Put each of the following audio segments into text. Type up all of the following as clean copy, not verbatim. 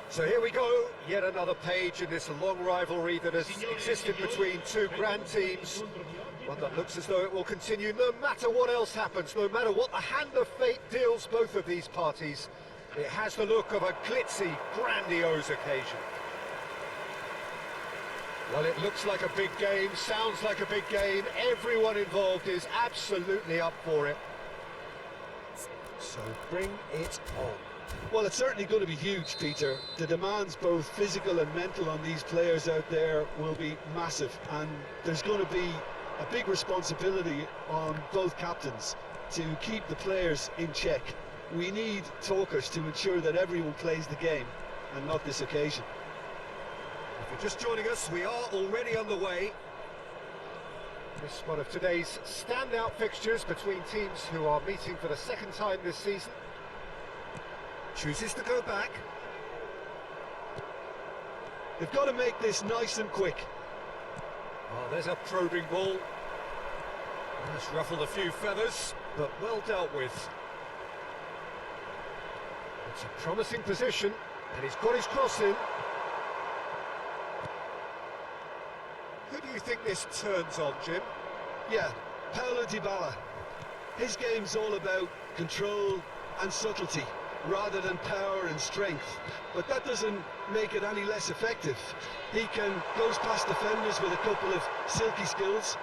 So here we go, yet another page in this long rivalry that has existed between two grand teams. One that looks as though it will continue no matter what else happens, no matter what the hand of fate deals both of these parties. It has the look of a glitzy, grandiose occasion. Well, it looks like a big game, sounds like a big game. Everyone involved is absolutely up for it. So bring it on. Well, it's certainly going to be huge, Peter. The demands, both physical and mental, on these players out there will be massive, and there's going to be a big responsibility on both captains to keep the players in check. We need talkers to ensure that everyone plays the game, and not this occasion. If you're just joining us, we are already underway. This is one of today's standout fixtures between teams who are meeting for the second time this season. Chooses to go back. They've got to make this nice and quick. Oh, there's a probing ball. That's ruffled a few feathers, but well dealt with. It's a promising position, and he's got his cross in. Who do you think this turns on, Jim? Yeah, Paulo Dybala. His game's all about control and subtlety, rather than power and strength, but that doesn't make it any less effective. He goes past defenders with a couple of silky skills,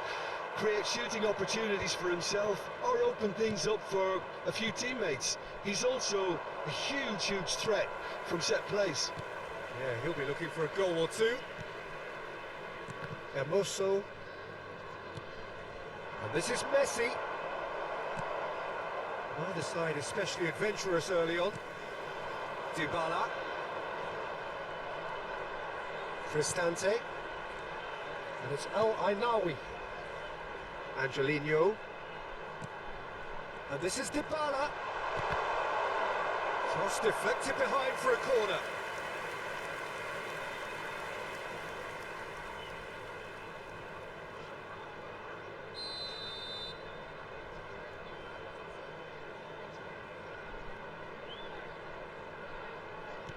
create shooting opportunities for himself, or open things up for a few teammates. He's also a huge threat from set plays. Yeah, he'll be looking for a goal or two. Hermoso. And this is Messi. Neither side especially adventurous early on. Dybala. Cristante. And it's El Ainawi. Angelino. And this is Dybala. Cross deflected behind for a corner.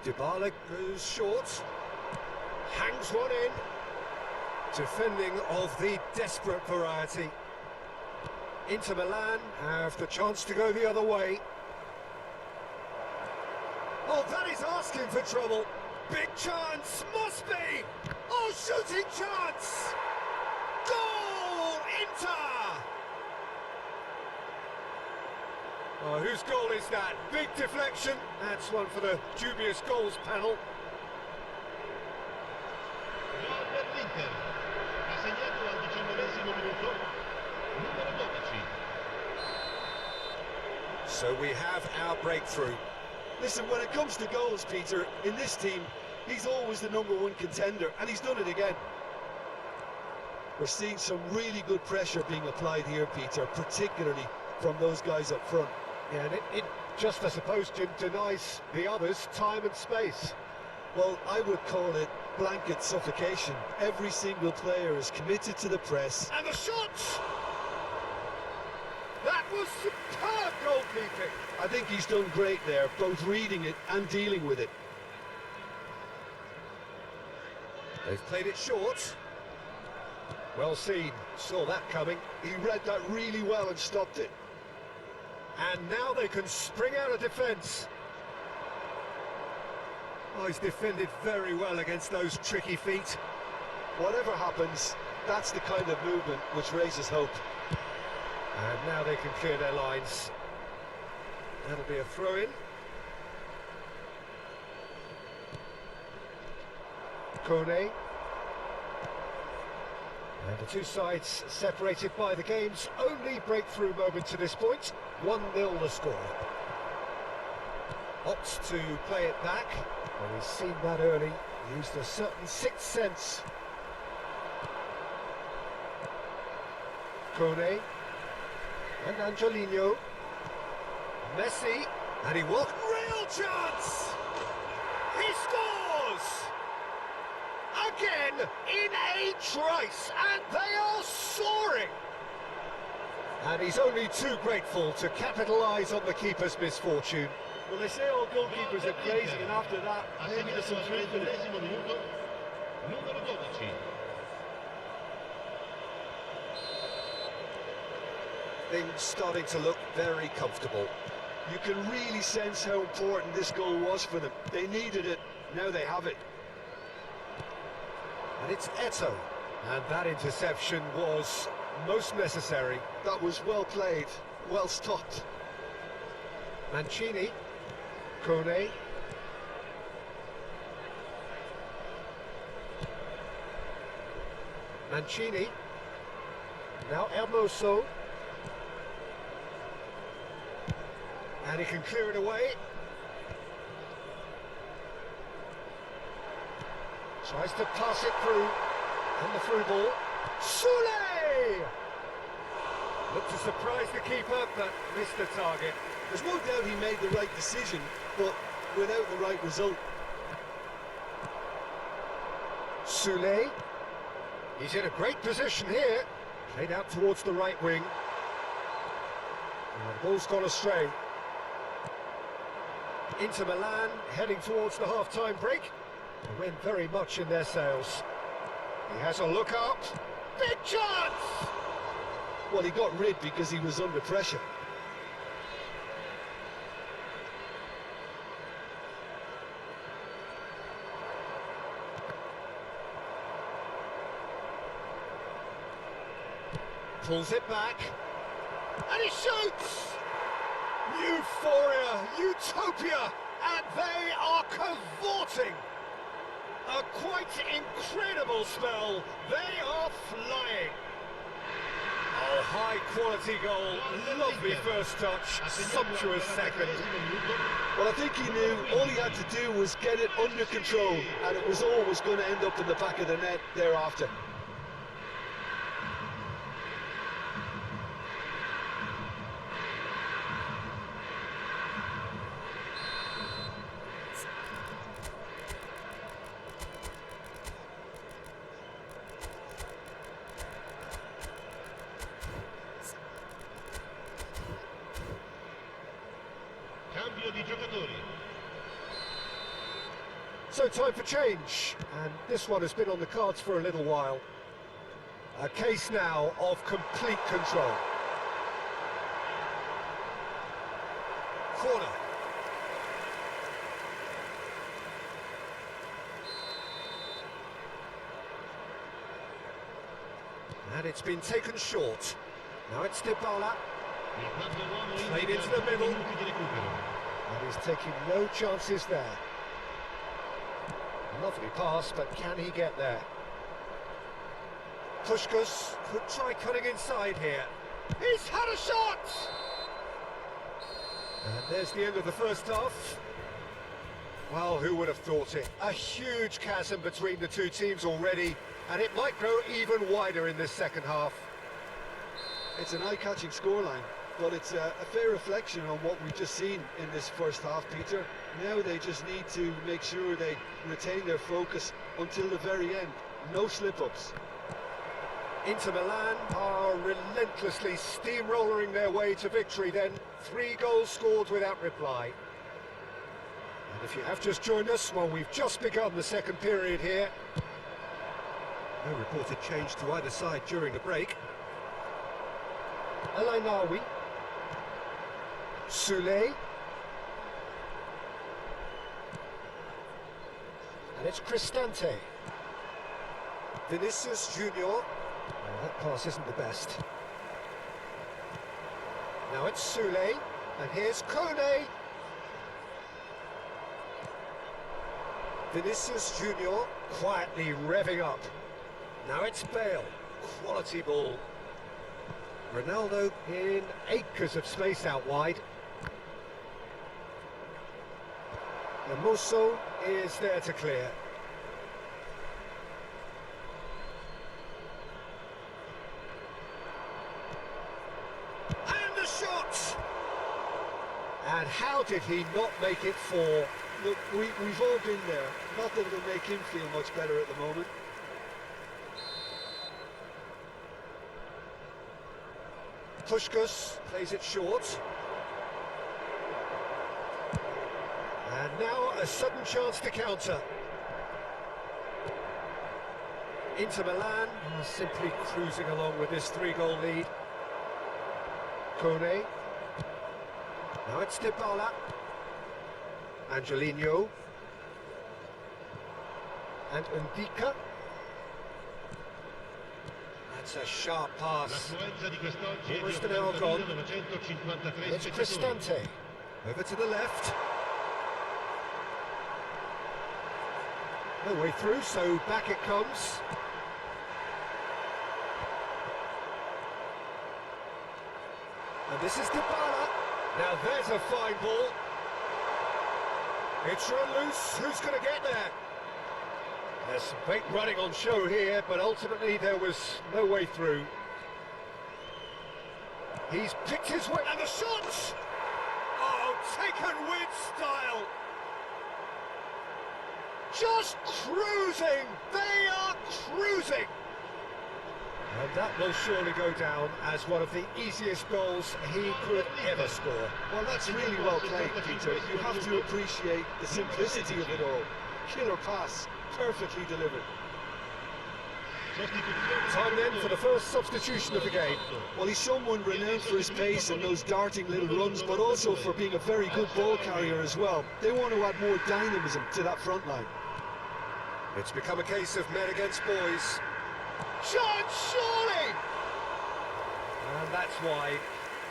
Dybala goes short, hangs one in, defending of the desperate variety. Inter Milan have the chance to go the other way. Oh, that is asking for trouble. Big chance, must be! Oh, shooting chance! Goal, Inter! Oh, whose goal is that? Big deflection. That's one for the dubious goals panel. So we have our breakthrough. Listen, when it comes to goals, Peter, in this team, he's always the #1 contender, and he's done it again. We're seeing some really good pressure being applied here, Peter, particularly from those guys up front. Yeah, and it just, I suppose, Jim, denies the others time and space. Well, I would call it blanket suffocation. Every single player is committed to the press. And the shot! That was superb goalkeeping. I think he's done great there, both reading it and dealing with it. They've played it short. Well seen, saw that coming. He read that really well and stopped it. And now they can spring out of defence. Oh, he's defended very well against those tricky feet. Whatever happens, that's the kind of movement which raises hope. And now they can clear their lines. That'll be a throw-in. Kone. And the two sides separated by the game's only breakthrough moment to this point. 1-0 the score. Opts to play it back. Well, he's seen that early. Used a certain sixth sense. Kone. And Angelino. Messi. And he will. Real chance! He scores! Again, in a trice, and they are soaring! And he's only too grateful to capitalise on the keeper's misfortune. Well, they say all goalkeepers are crazy, and after that, maybe there's some truth in it. Things starting to look very comfortable. You can really sense how important this goal was for them. They needed it, now they have it. And it's Eto. And that interception was most necessary. That was well played, well stopped. Mancini. Kone. Mancini. Now Hermoso. And he can clear it away. Tries to pass it through. And the through ball. Sule! Looked to surprise the keeper, but missed the target. There's no doubt he made the right decision, but without the right result. Sule. He's in a great position here. Played out towards the right wing. And the ball's gone astray. Inter Milan heading towards the half-time break. The wind very much in their sails. He has a look up. Big chance! Well, he got rid because he was under pressure. Pulls it back. And he shoots! Euphoria, utopia, and they are cavorting. A quite incredible spell. They are flying. Oh, high quality goal, lovely first touch, sumptuous second. Well, I think he knew all he had to do was get it under control, and it was always going to end up in the back of the net thereafter. So time for change, and this one has been on the cards for a little while. A case now of complete control. Corner. And it's been taken short. Now it's Dybala. Played into the middle. And he's taking no chances there. Lovely pass, but can he get there? Puskás could try cutting inside here. He's had a shot! And there's the end of the first half. Well, who would have thought it? A huge chasm between the two teams already, and it might grow even wider in this second half. It's an eye-catching scoreline, but it's a fair reflection on what we've just seen in this first half, Peter. Now they just need to make sure they retain their focus until the very end. No slip-ups. Inter Milan are relentlessly steamrollering their way to victory then. 3 goals scored without reply. And if you have just joined us, well, we've just begun the second period here. No reported change to either side during the break. El Ainaoui. Sule. And it's Cristante. Vinicius Junior. Oh, that pass isn't the best. Now it's Sule. And here's Kone. Vinicius Junior quietly revving up. Now it's Bale. Quality ball. Ronaldo in acres of space out wide. And Musso is there to clear. And the shot! And how did he not make it four? Look, we've all been there. Not that it'll make him feel much better at the moment. Puskás plays it short. And now a sudden chance to counter. Inter Milan are simply cruising along with this 3-goal lead. Kone. Now it's Dybala. Angelino. And Ndika. That's a sharp pass. Almost an hour gone. It's Cristante. Over to the left. No way through, so back it comes. And this is Dybala. Now there's a fine ball. It's run loose. Who's going to get there? There's some great running on show here, but ultimately there was no way through. He's picked his way, and the shot! Oh, taken with style! Just cruising! They are cruising! And that will surely go down as one of the easiest goals he could ever score. Well, that's really well played, Peter. You have to appreciate the simplicity of it all. Killer pass, perfectly delivered. Time then for the first substitution of the game. Well, he's someone renowned for his pace and those darting little runs, but also for being a very good ball carrier as well. They want to add more dynamism to that front line. It's become a case of men against boys. Chance, surely! And that's why.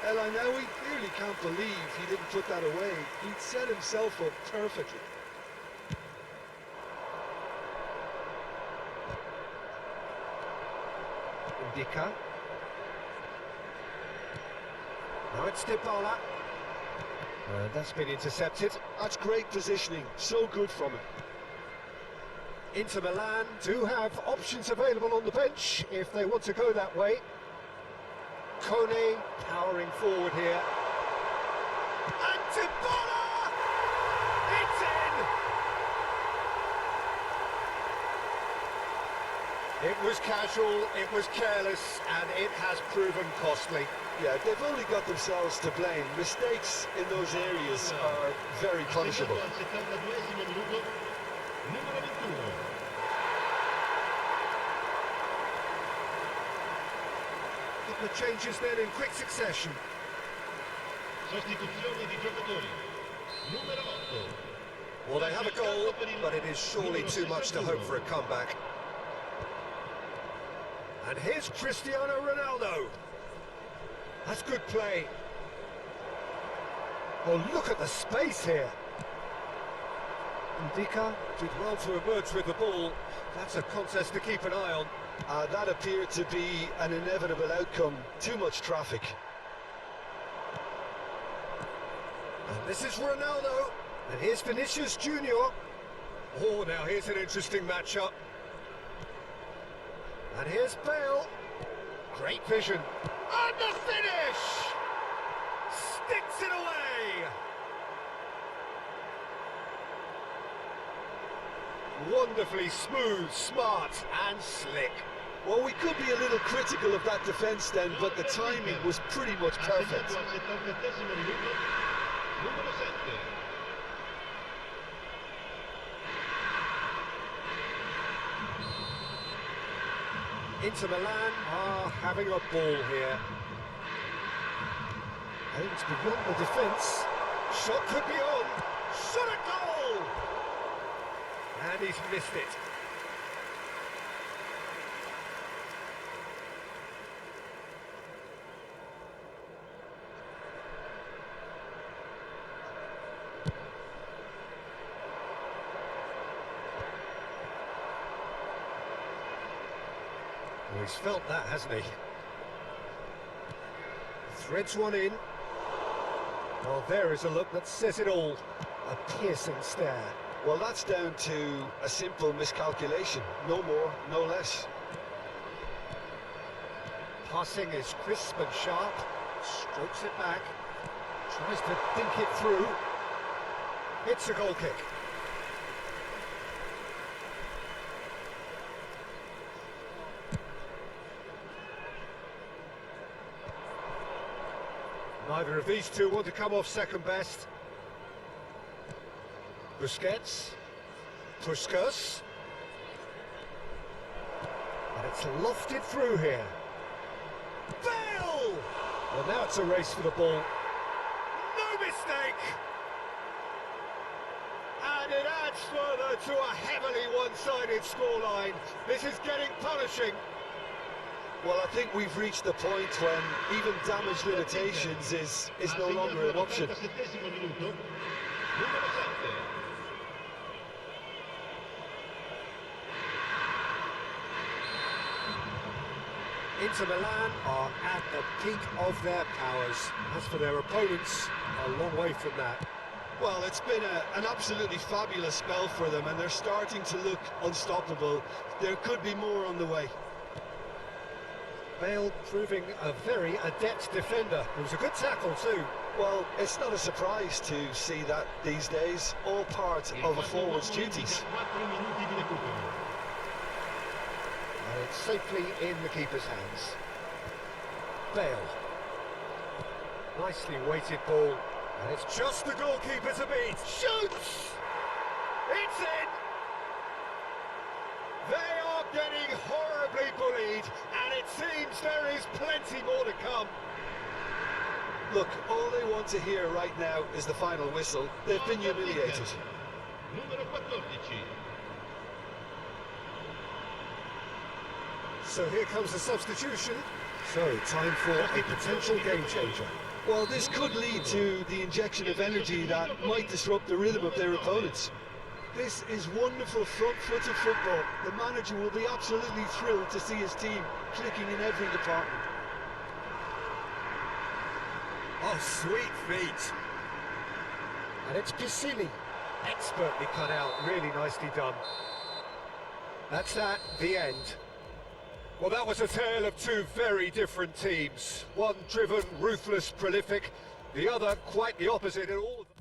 El Ainaoui clearly can't believe he didn't put that away. He'd set himself up perfectly. Ndika. Now it's Dybala. And that's been intercepted. That's great positioning, so good from him. Inter Milan do have options available on the bench if they want to go that way. Kone powering forward here. And Dybala! It's in! It was casual, it was careless, and it has proven costly. Yeah, they've only got themselves to blame. Mistakes in those areas are very punishable. The changes then in quick succession. Well, they have a goal, but it is surely too much to hope for a comeback. And here's Cristiano Ronaldo. That's good play. Oh, look at the space here. Ndika did well to emerge with the ball. That's a contest to keep an eye on. That appeared to be an inevitable outcome. Too much traffic. And this is Ronaldo. And here's Vinicius Junior. Oh, now here's an interesting matchup. And here's Bale. Great vision. And the finish! Sticks it away! Wonderfully smooth, smart and slick. Well, we could be a little critical of that defence then, but the timing was pretty much perfect. Inter Milan are having a ball here. Aims beyond the defence. Shot could be on. Shot a goal! And he's missed it. Well, he's felt that, hasn't he? Threads one in. Well, there is a look that says it all. A piercing stare. Well, that's down to a simple miscalculation. No more, no less. Passing is crisp and sharp. Strokes it back. Tries to dink it through. It's a goal kick. Neither of these two want to come off second best. Busquets. Puskas. And it's lofted through here. Bale! Well, now it's a race for the ball. No mistake! And it adds further to a heavily one-sided scoreline. This is getting punishing. Well, I think we've reached the point when even damage limitations is no longer an option. Inter Milan are at the peak of their powers. As for their opponents, a long way from that. Well, it's been an absolutely fabulous spell for them, and they're starting to look unstoppable. There could be more on the way. Bale proving a very adept defender. It was a good tackle too. Well, it's not a surprise to see that these days, all part of a forward's duties. And it's safely in the keeper's hands. Bale. Nicely weighted ball. And it's just the goalkeeper to beat. Shoots! It's in! They are getting horribly bullied, and it seems there is plenty more to come. Look, all they want to hear right now is the final whistle. They've been humiliated. So here comes the substitution. So, time for a potential game changer. Well, this could lead to the injection of energy that might disrupt the rhythm of their opponents. This is wonderful front-footed football. The manager will be absolutely thrilled to see his team clicking in every department. Oh, sweet feet. And it's Piscini. Expertly cut out, really nicely done. That's that, the end. Well, that was a tale of two very different teams. One driven, ruthless, prolific. The other quite the opposite in all of them.